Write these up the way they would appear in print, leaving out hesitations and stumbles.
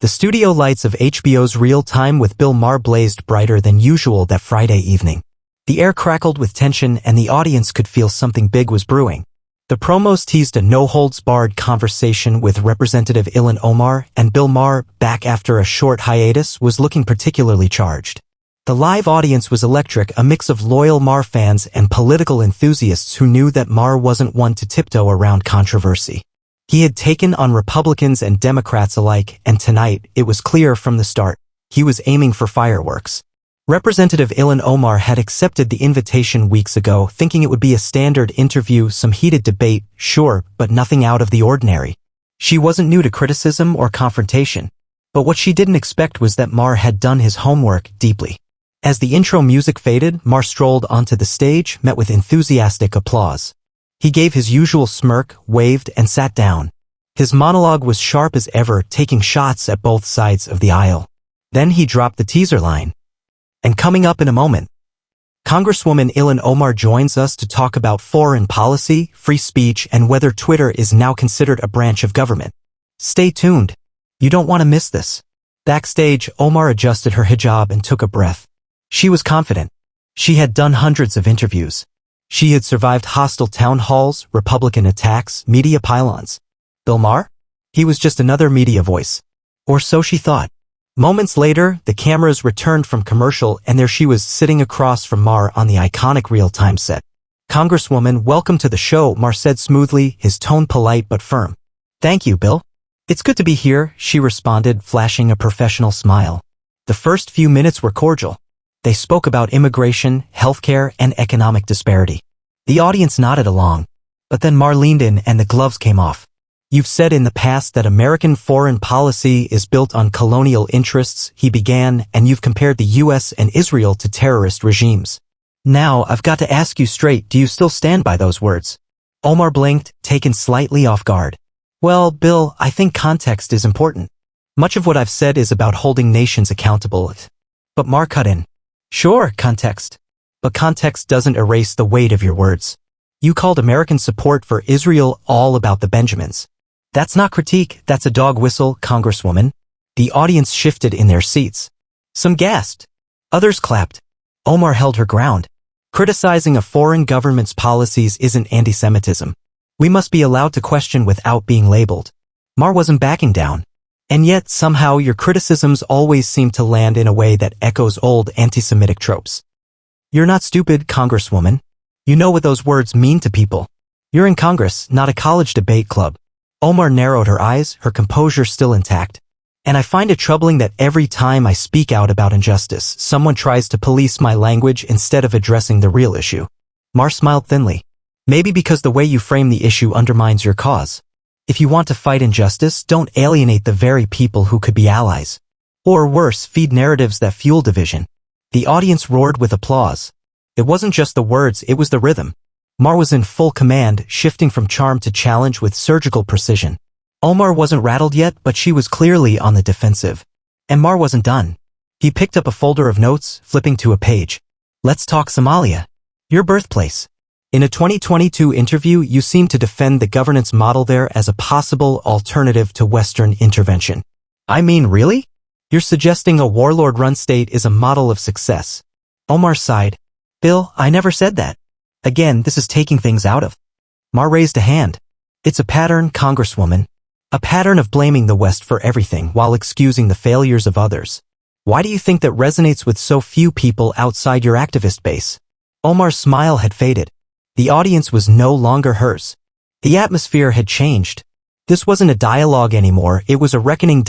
The studio lights of HBO's Real Time with Bill Maher blazed brighter than usual that Friday evening. The air crackled with tension and the audience could feel something big was brewing. The promos teased a no-holds-barred conversation with Representative Ilhan Omar, and Bill Maher, back after a short hiatus, was looking particularly charged. The live audience was electric, a mix of loyal Maher fans and political enthusiasts who knew that Maher wasn't one to tiptoe around controversy. He had taken on Republicans and Democrats alike, and tonight, it was clear from the start, he was aiming for fireworks. Representative Ilhan Omar had accepted the invitation weeks ago, thinking it would be a standard interview, some heated debate, sure, but nothing out of the ordinary. She wasn't new to criticism or confrontation. But what she didn't expect was that Maher had done his homework deeply. As the intro music faded, Maher strolled onto the stage, met with enthusiastic applause. He gave his usual smirk, waved, and sat down. His monologue was sharp as ever, taking shots at both sides of the aisle. Then he dropped the teaser line. And coming up in a moment, Congresswoman Ilhan Omar joins us to talk about foreign policy, free speech, and whether Twitter is now considered a branch of government. Stay tuned. You don't want to miss this. Backstage, Omar adjusted her hijab and took a breath. She was confident. She had done hundreds of interviews. She had survived hostile town halls, Republican attacks, media pylons. Bill Maher? He was just another media voice. Or so she thought. Moments later, the cameras returned from commercial and there she was sitting across from Maher on the iconic Real-Time set. "Congresswoman, welcome to the show," Maher said smoothly, his tone polite but firm. "Thank you, Bill. It's good to be here," she responded, flashing a professional smile. The first few minutes were cordial. They spoke about immigration, healthcare, and economic disparity. The audience nodded along. But then Maher leaned in and the gloves came off. "You've said in the past that American foreign policy is built on colonial interests," he began, "and you've compared the U.S. and Israel to terrorist regimes. Now, I've got to ask you straight, do you still stand by those words?" Omar blinked, taken slightly off guard. "Well, Bill, I think context is important. Much of what I've said is about holding nations accountable." But Maher cut in. "Sure, context. But context doesn't erase the weight of your words. You called American support for Israel all about the Benjamins. That's not critique, that's a dog whistle, Congresswoman." The audience shifted in their seats. Some gasped. Others clapped. Omar held her ground. Criticizing a foreign government's policies isn't anti-Semitism. We must be allowed to question without being labeled. Maher wasn't backing down. And yet, somehow, your criticisms always seem to land in a way that echoes old anti-Semitic tropes. You're not stupid, Congresswoman. You know what those words mean to people. You're in Congress, not a college debate club. Omar narrowed her eyes, her composure still intact. And I find it troubling that every time I speak out about injustice, someone tries to police my language instead of addressing the real issue. Maher smiled thinly. Maybe because the way you frame the issue undermines your cause. If you want to fight injustice, don't alienate the very people who could be allies. Or worse, feed narratives that fuel division. The audience roared with applause. It wasn't just the words, it was the rhythm. Maher was in full command, shifting from charm to challenge with surgical precision. Omar wasn't rattled yet, but she was clearly on the defensive. And Maher wasn't done. He picked up a folder of notes, flipping to a page. "Let's talk Somalia. Your birthplace. In a 2022 interview, you seemed to defend the governance model there as a possible alternative to Western intervention." "I mean, really? You're suggesting a warlord-run state is a model of success?" Omar sighed. "Bill, I never said that. Again, this is taking things out of." Maher raised a hand. "It's a pattern, Congresswoman. A pattern of blaming the West for everything while excusing the failures of others. Why do you think that resonates with so few people outside your activist base?" Omar's smile had faded. The audience was no longer hers. The atmosphere had changed. This wasn't a dialogue anymore, it was a reckoning.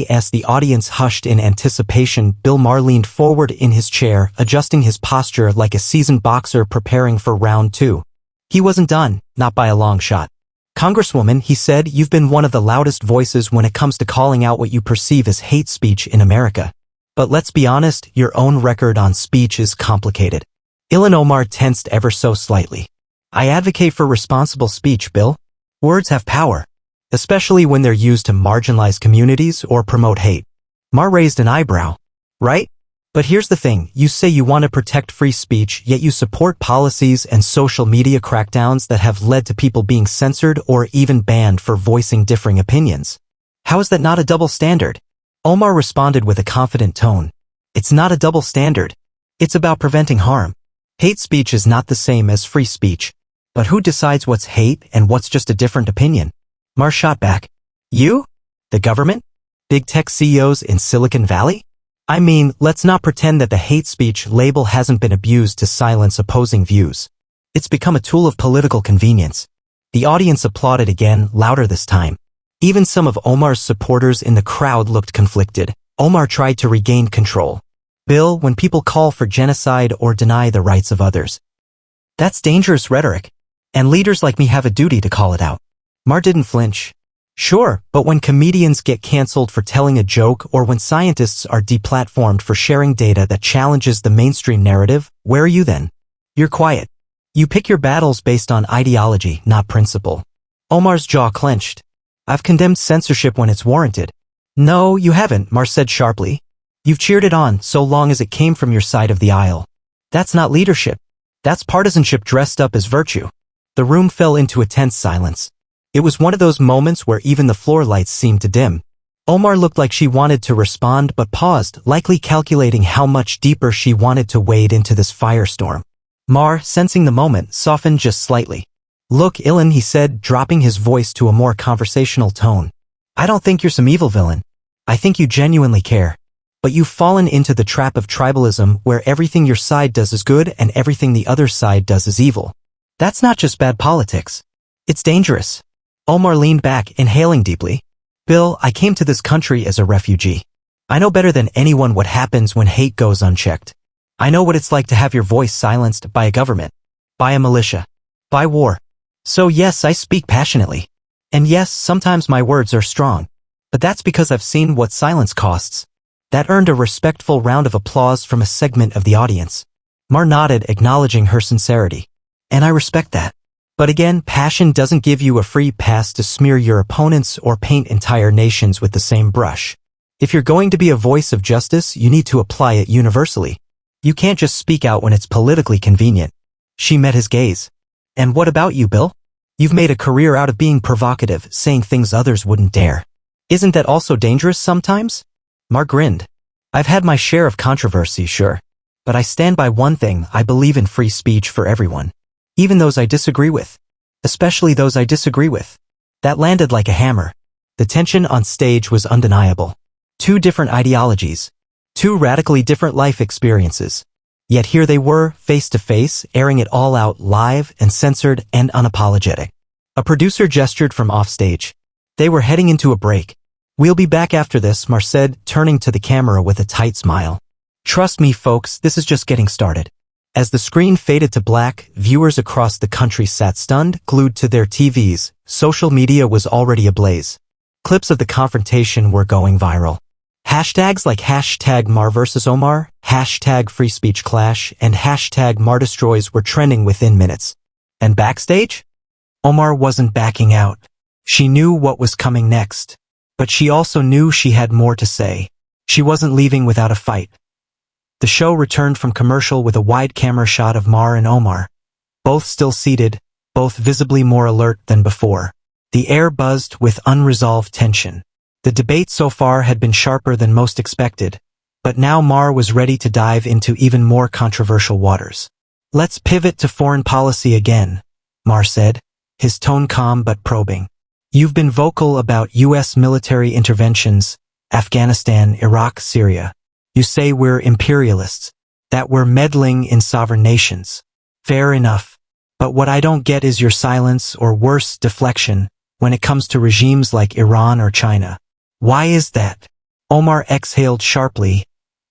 As the audience hushed in anticipation, Bill Maher leaned forward in his chair, adjusting his posture like a seasoned boxer preparing for round 2. He wasn't done, not by a long shot. "Congresswoman," he said, "you've been one of the loudest voices when it comes to calling out what you perceive as hate speech in America. But let's be honest, your own record on speech is complicated." Ilhan Omar tensed ever so slightly. "I advocate for responsible speech, Bill. Words have power. Especially when they're used to marginalize communities or promote hate." Maher raised an eyebrow. "Right? But here's the thing, you say you want to protect free speech, yet you support policies and social media crackdowns that have led to people being censored or even banned for voicing differing opinions. How is that not a double standard?" Omar responded with a confident tone. It's not a double standard. It's about preventing harm. Hate speech is not the same as free speech. But who decides what's hate and what's just a different opinion? Maher shot back. You? The government? Big tech CEOs in Silicon Valley? I mean, let's not pretend that the hate speech label hasn't been abused to silence opposing views. It's become a tool of political convenience. The audience applauded again, louder this time. Even some of Omar's supporters in the crowd looked conflicted. Omar tried to regain control. Bill, when people call for genocide or deny the rights of others, that's dangerous rhetoric. And leaders like me have a duty to call it out. Maher didn't flinch. Sure, but when comedians get canceled for telling a joke or when scientists are deplatformed for sharing data that challenges the mainstream narrative, where are you then? You're quiet. You pick your battles based on ideology, not principle. Omar's jaw clenched. I've condemned censorship when it's warranted. No, you haven't, Maher said sharply. You've cheered it on so long as it came from your side of the aisle. That's not leadership. That's partisanship dressed up as virtue. The room fell into a tense silence. It was one of those moments where even the floor lights seemed to dim. Omar looked like she wanted to respond but paused, likely calculating how much deeper she wanted to wade into this firestorm. Maher, sensing the moment, softened just slightly. Look, Ilhan, he said, dropping his voice to a more conversational tone. I don't think you're some evil villain. I think you genuinely care. But you've fallen into the trap of tribalism where everything your side does is good and everything the other side does is evil. That's not just bad politics. It's dangerous. Omar leaned back, inhaling deeply. Bill, I came to this country as a refugee. I know better than anyone what happens when hate goes unchecked. I know what it's like to have your voice silenced by a government, by a militia, by war. So yes, I speak passionately. And yes, sometimes my words are strong. But that's because I've seen what silence costs. That earned a respectful round of applause from a segment of the audience. Maher nodded, acknowledging her sincerity. And I respect that. But again, passion doesn't give you a free pass to smear your opponents or paint entire nations with the same brush. If you're going to be a voice of justice, you need to apply it universally. You can't just speak out when it's politically convenient. She met his gaze. And what about you, Bill? You've made a career out of being provocative, saying things others wouldn't dare. Isn't that also dangerous sometimes? Maher grinned. I've had my share of controversy, sure. But I stand by one thing, I believe in free speech for everyone. Even those I disagree with. Especially those I disagree with. That landed like a hammer. The tension on stage was undeniable. Two different ideologies. Two radically different life experiences. Yet here they were, face to face, airing it all out live and censored and unapologetic. A producer gestured from offstage. They were heading into a break. We'll be back after this, Maher said, turning to the camera with a tight smile. Trust me, folks, this is just getting started. As the screen faded to black, viewers across the country sat stunned, glued to their TVs. Social media was already ablaze. Clips of the confrontation were going viral. Hashtags like hashtag Maher vs. Omar, hashtag free speech clash, and hashtag Maher destroys were trending within minutes. And backstage? Omar wasn't backing out. She knew what was coming next. But she also knew she had more to say. She wasn't leaving without a fight. The show returned from commercial with a wide camera shot of Maher and Omar. Both still seated, both visibly more alert than before. The air buzzed with unresolved tension. The debate so far had been sharper than most expected, but now Maher was ready to dive into even more controversial waters. Let's pivot to foreign policy again, Maher said, his tone calm but probing. You've been vocal about U.S. military interventions, Afghanistan, Iraq, Syria. You say we're imperialists, that we're meddling in sovereign nations. Fair enough. But what I don't get is your silence or worse, deflection, when it comes to regimes like Iran or China. Why is that? Omar exhaled sharply,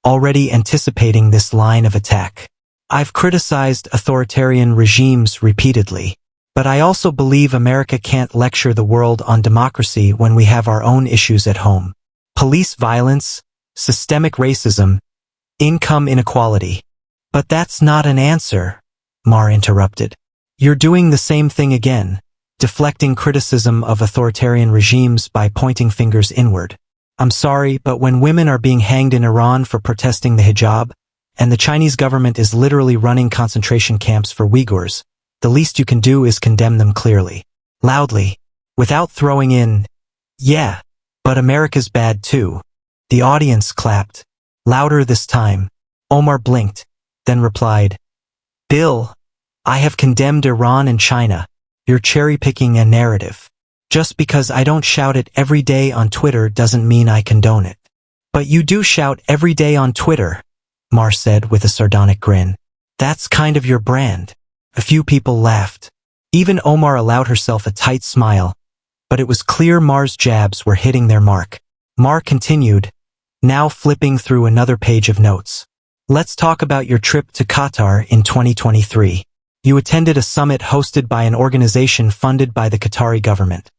already anticipating this line of attack. I've criticized authoritarian regimes repeatedly. But I also believe America can't lecture the world on democracy when we have our own issues at home. Police violence, systemic racism, income inequality. But that's not an answer, Maher interrupted. You're doing the same thing again, deflecting criticism of authoritarian regimes by pointing fingers inward. I'm sorry, but when women are being hanged in Iran for protesting the hijab, and the Chinese government is literally running concentration camps for Uyghurs, the least you can do is condemn them clearly, loudly, without throwing in, yeah, but America's bad too. The audience clapped. Louder this time. Omar blinked, then replied, "Bill, I have condemned Iran and China. You're cherry-picking a narrative. Just because I don't shout it every day on Twitter doesn't mean I condone it." "But you do shout every day on Twitter," Maher said with a sardonic grin. "That's kind of your brand." A few people laughed. Even Omar allowed herself a tight smile, but it was clear Maher's jabs were hitting their mark. Maher continued, now flipping through another page of notes. "Let's talk about your trip to Qatar in 2023. You attended a summit hosted by an organization funded by the Qatari government,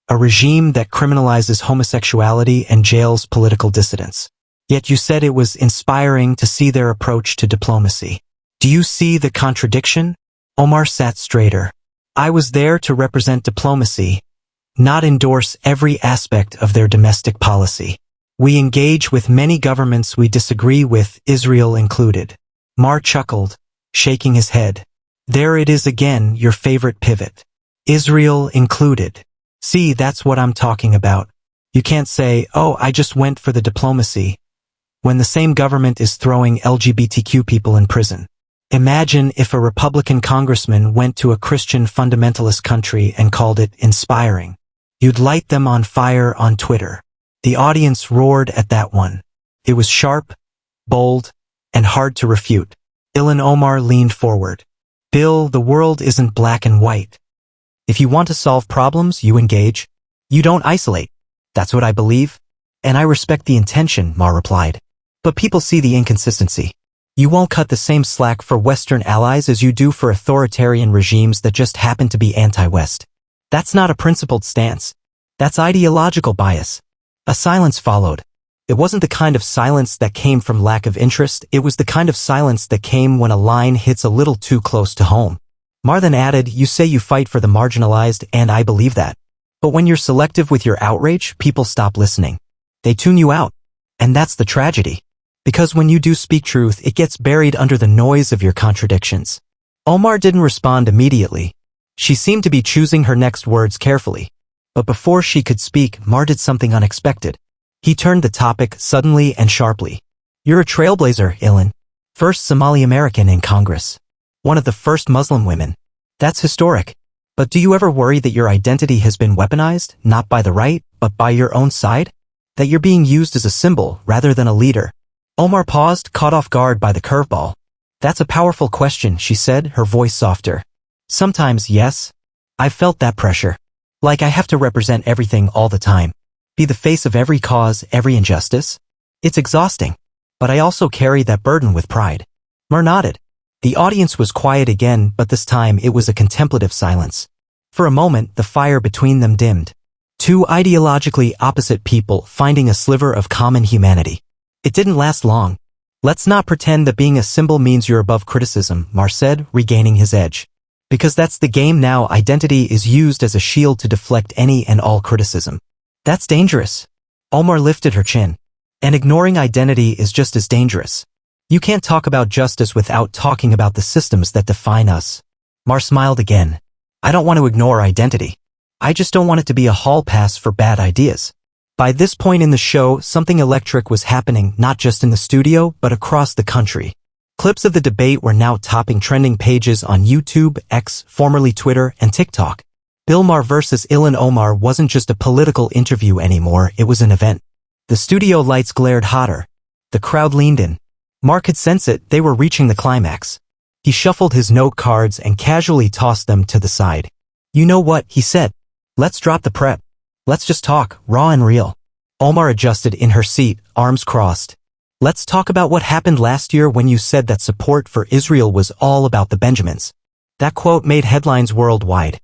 a regime that criminalizes homosexuality and jails political dissidents. Yet you said it was inspiring to see their approach to diplomacy. Do you see the contradiction?" Omar sat straighter. "I was there to represent diplomacy, not endorse every aspect of their domestic policy. We engage with many governments we disagree with, Israel included." Maher chuckled, shaking his head. "There it is again, your favorite pivot. Israel included. See, that's what I'm talking about. You can't say, oh, I just went for the diplomacy, when the same government is throwing LGBTQ people in prison. Imagine if a Republican congressman went to a Christian fundamentalist country and called it inspiring. You'd light them on fire on Twitter." The audience roared at that one. It was sharp, bold, and hard to refute. Ilhan Omar leaned forward. "Bill, the world isn't black and white. If you want to solve problems, you engage. You don't isolate. That's what I believe. And I respect the intention," Maher replied. "But people see the inconsistency. You won't cut the same slack for Western allies as you do for authoritarian regimes that just happen to be anti-West. That's not a principled stance. That's ideological bias." A silence followed. It wasn't the kind of silence that came from lack of interest, it was the kind of silence that came when a line hits a little too close to home. Maher then added, "You say you fight for the marginalized, and I believe that. But when you're selective with your outrage, people stop listening. They tune you out. And that's the tragedy. Because when you do speak truth, it gets buried under the noise of your contradictions." Omar didn't respond immediately. She seemed to be choosing her next words carefully. But before she could speak, Maher did something unexpected. He turned the topic suddenly and sharply. "You're a trailblazer, Ilhan. First Somali American in Congress. One of the first Muslim women. That's historic. But do you ever worry that your identity has been weaponized, not by the right, but by your own side? That you're being used as a symbol rather than a leader?" Omar paused, caught off guard by the curveball. "That's a powerful question," she said, her voice softer. "Sometimes, yes. I've felt that pressure. Like I have to represent everything all the time. Be the face of every cause, every injustice. It's exhausting. But I also carry that burden with pride." Maher nodded. The audience was quiet again, but this time it was a contemplative silence. For a moment, the fire between them dimmed. Two ideologically opposite people finding a sliver of common humanity. It didn't last long. "Let's not pretend that being a symbol means you're above criticism," Maher said, regaining his edge. "Because that's the game now. Identity is used as a shield to deflect any and all criticism. That's dangerous." Omar lifted her chin. "And ignoring identity is just as dangerous. You can't talk about justice without talking about the systems that define us." Maher smiled again. "I don't want to ignore identity. I just don't want it to be a hall pass for bad ideas." By this point in the show, something electric was happening, not just in the studio, but across the country. Clips of the debate were now topping trending pages on YouTube, X, formerly Twitter, and TikTok. Bill Maher versus Ilhan Omar wasn't just a political interview anymore, it was an event. The studio lights glared hotter. The crowd leaned in. Maher could sense it, they were reaching the climax. He shuffled his note cards and casually tossed them to the side. "You know what," he said. "Let's drop the prep. Let's just talk, raw and real." Omar adjusted in her seat, arms crossed. "Let's talk about what happened last year when you said that support for Israel was all about the Benjamins." That quote made headlines worldwide.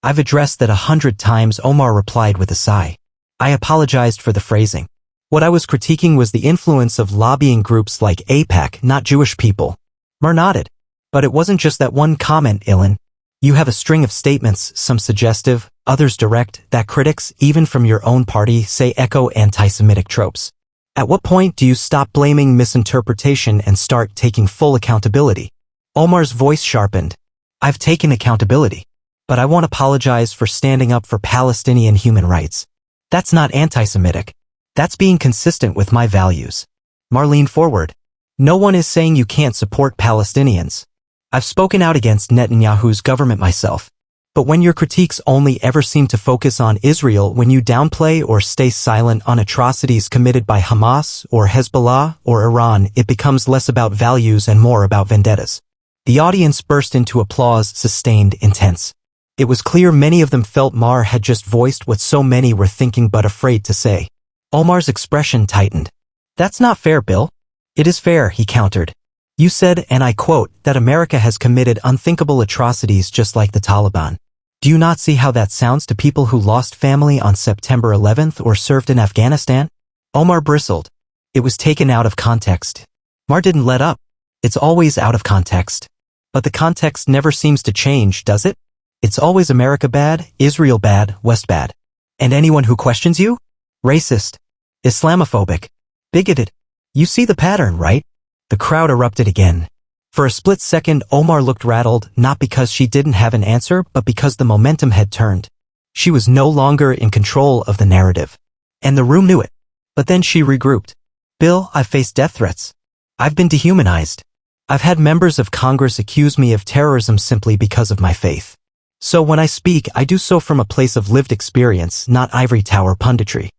"I've addressed that 100 times," Omar replied with a sigh. "I apologized for the phrasing. What I was critiquing was the influence of lobbying groups like AIPAC, not Jewish people." Maher nodded. "But it wasn't just that one comment, Ilhan. You have a string of statements, some suggestive, others direct, that critics, even from your own party, say echo anti-Semitic tropes. At what point do you stop blaming misinterpretation and start taking full accountability?" Omar's voice sharpened. "I've taken accountability. But I won't apologize for standing up for Palestinian human rights. That's not anti-Semitic. That's being consistent with my values. Maher leaned forward. No one is saying you can't support Palestinians. I've spoken out against Netanyahu's government myself. But when your critiques only ever seem to focus on Israel, when you downplay or stay silent on atrocities committed by Hamas or Hezbollah or Iran, it becomes less about values and more about vendettas. The audience burst into applause, sustained, intense. It was clear many of them felt Maher had just voiced what so many were thinking but afraid to say. Omar's expression tightened. That's not fair, Bill. It is fair, he countered. You said, and I quote, that America has committed unthinkable atrocities just like the Taliban. Do you not see how that sounds to people who lost family on September 11th or served in Afghanistan? Omar bristled. It was taken out of context. Maher didn't let up. It's always out of context. But the context never seems to change, does it? It's always America bad, Israel bad, West bad. And anyone who questions you? Racist. Islamophobic. Bigoted. You see the pattern, right? The crowd erupted again. For a split second, Omar looked rattled, not because she didn't have an answer, but because the momentum had turned. She was no longer in control of the narrative. And the room knew it. But then she regrouped. Bill, I've faced death threats. I've been dehumanized. I've had members of Congress accuse me of terrorism simply because of my faith. So when I speak, I do so from a place of lived experience, not ivory tower punditry.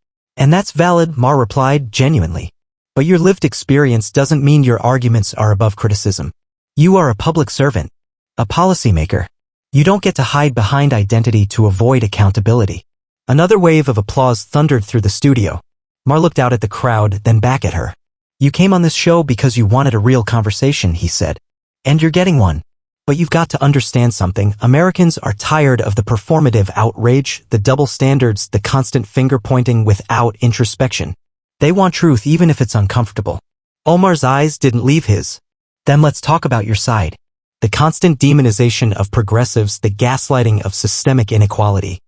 And that's valid, Maher replied, genuinely. But your lived experience doesn't mean your arguments are above criticism. You are a public servant, a policymaker. You don't get to hide behind identity to avoid accountability. Another wave of applause thundered through the studio. Maher looked out at the crowd, then back at her. You came on this show because you wanted a real conversation, he said. And you're getting one. But you've got to understand something. Americans are tired of the performative outrage, the double standards, the constant finger-pointing without introspection. They want truth even if it's uncomfortable. Omar's eyes didn't leave his. Then let's talk about your side. The constant demonization of progressives, the gaslighting of systemic inequality.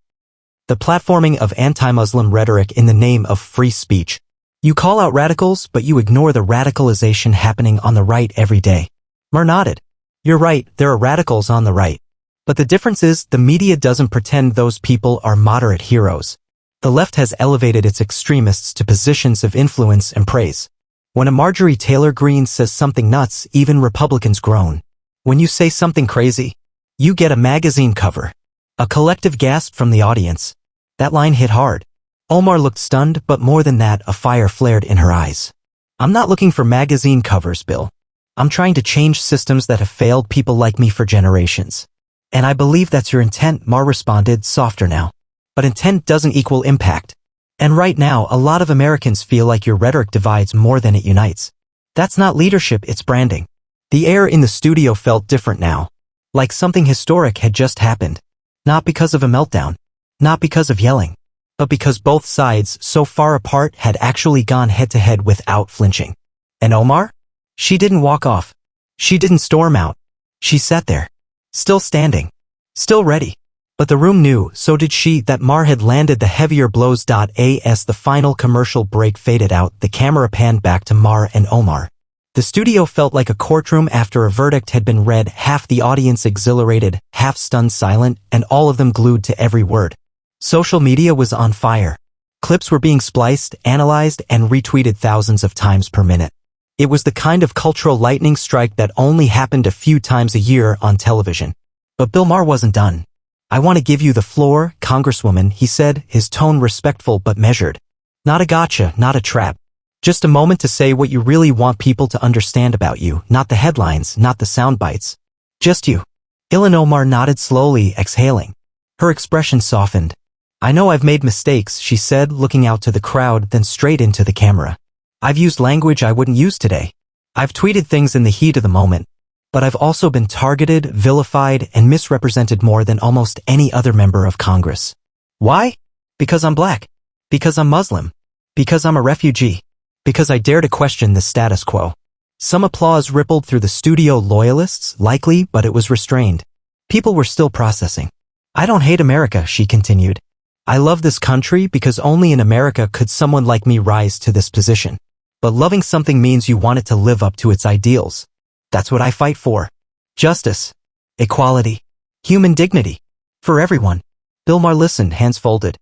The platforming of anti-Muslim rhetoric in the name of free speech. You call out radicals, but you ignore the radicalization happening on the right every day. Maher nodded. You're right, there are radicals on the right. But the difference is, the media doesn't pretend those people are moderate heroes. The left has elevated its extremists to positions of influence and praise. When a Marjorie Taylor Greene says something nuts, even Republicans groan. When you say something crazy, you get a magazine cover. A collective gasp from the audience. That line hit hard. Omar looked stunned, but more than that, a fire flared in her eyes. I'm not looking for magazine covers, Bill. I'm trying to change systems that have failed people like me for generations. And I believe that's your intent, Maher responded, softer now. But intent doesn't equal impact. And right now, a lot of Americans feel like your rhetoric divides more than it unites. That's not leadership, it's branding. The air in the studio felt different now. Like something historic had just happened. Not because of a meltdown. Not because of yelling. But because both sides, so far apart, had actually gone head-to-head without flinching. And Omar? She didn't walk off. She didn't storm out. She sat there. Still standing. Still ready. But the room knew, so did she, that Maher had landed the heavier blows. As the final commercial break faded out, the camera panned back to Maher and Omar. The studio felt like a courtroom after a verdict had been read, half the audience exhilarated, half stunned silent, and all of them glued to every word. Social media was on fire. Clips were being spliced, analyzed, and retweeted thousands of times per minute. It was the kind of cultural lightning strike that only happened a few times a year on television. But Bill Maher wasn't done. I want to give you the floor, Congresswoman, he said, his tone respectful but measured. Not a gotcha, not a trap. Just a moment to say what you really want people to understand about you, not the headlines, not the sound bites. Just you. Ilhan Omar nodded slowly, exhaling. Her expression softened. I know I've made mistakes, she said, looking out to the crowd, then straight into the camera. I've used language I wouldn't use today. I've tweeted things in the heat of the moment. But I've also been targeted, vilified, and misrepresented more than almost any other member of Congress. Why? Because I'm black. Because I'm Muslim. Because I'm a refugee. Because I dare to question the status quo. Some applause rippled through the studio, loyalists, likely, but it was restrained. People were still processing. I don't hate America, she continued. I love this country because only in America could someone like me rise to this position. But loving something means you want it to live up to its ideals. That's what I fight for. Justice. Equality. Human dignity. For everyone. Bill Maher listened, hands folded.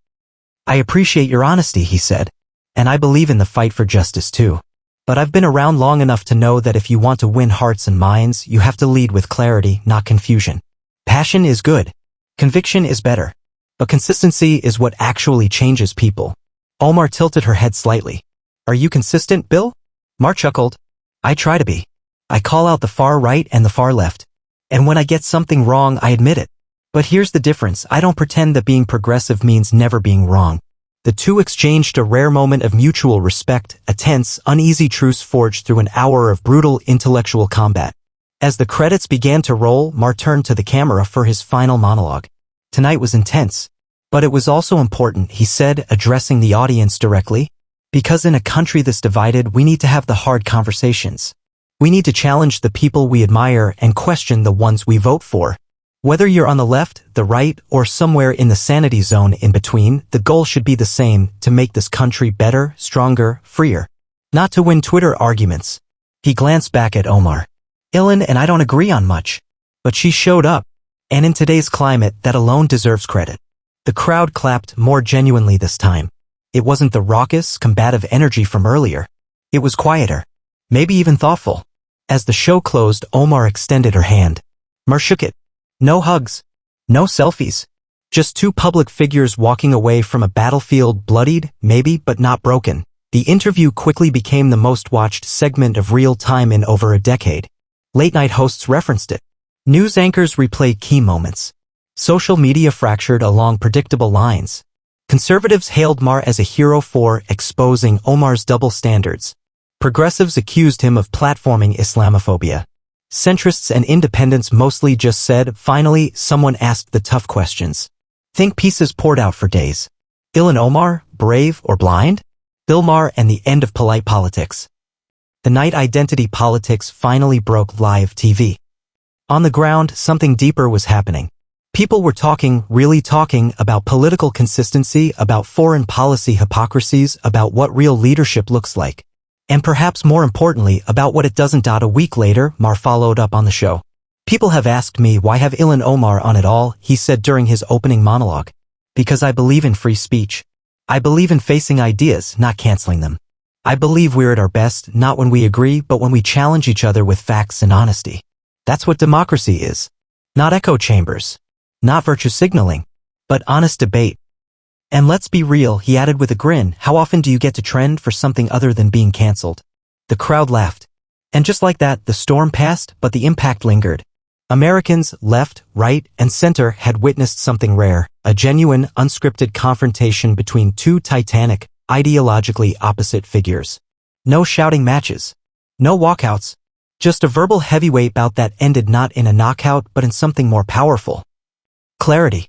I appreciate your honesty, he said. And I believe in the fight for justice too. But I've been around long enough to know that if you want to win hearts and minds, you have to lead with clarity, not confusion. Passion is good. Conviction is better. But consistency is what actually changes people. Omar tilted her head slightly. Are you consistent, Bill? Mar chuckled. I try to be. I call out the far right and the far left. And when I get something wrong, I admit it. But here's the difference. I don't pretend that being progressive means never being wrong. The two exchanged a rare moment of mutual respect, a tense, uneasy truce forged through an hour of brutal intellectual combat. As the credits began to roll, Mar turned to the camera for his final monologue. Tonight was intense. But it was also important, he said, addressing the audience directly. Because in a country this divided, we need to have the hard conversations. We need to challenge the people we admire and question the ones we vote for. Whether you're on the left, the right, or somewhere in the sanity zone in between, the goal should be the same, to make this country better, stronger, freer. Not to win Twitter arguments. He glanced back at Omar. Ilhan and I don't agree on much. But she showed up. And in today's climate, that alone deserves credit. The crowd clapped more genuinely this time. It wasn't the raucous, combative energy from earlier. It was quieter. Maybe even thoughtful. As the show closed, Omar extended her hand. Mar shook it. No hugs. No selfies. Just two public figures walking away from a battlefield, bloodied, maybe, but not broken. The interview quickly became the most watched segment of real time in over a decade. Late-night hosts referenced it. News anchors replayed key moments. Social media fractured along predictable lines. Conservatives hailed Mar as a hero for exposing Omar's double standards. Progressives accused him of platforming Islamophobia. Centrists and independents mostly just said, finally, someone asked the tough questions. Think pieces poured out for days. Ilhan Omar, brave or blind? Bill Maher and the end of polite politics. The night identity politics finally broke live TV. On the ground, something deeper was happening. People were talking, really talking, about political consistency, about foreign policy hypocrisies, about what real leadership looks like. And perhaps more importantly, about what it doesn't. A week later, Maher followed up on the show. People have asked me why have Ilhan Omar on at all, he said during his opening monologue. Because I believe in free speech. I believe in facing ideas, not canceling them. I believe we're at our best, not when we agree, but when we challenge each other with facts and honesty. That's what democracy is. Not echo chambers. Not virtue signaling. But honest debate. And let's be real, he added with a grin, how often do you get to trend for something other than being cancelled? The crowd laughed. And just like that, the storm passed, but the impact lingered. Americans, left, right, and center had witnessed something rare, a genuine, unscripted confrontation between two titanic, ideologically opposite figures. No shouting matches. No walkouts. Just a verbal heavyweight bout that ended not in a knockout but in something more powerful. Clarity.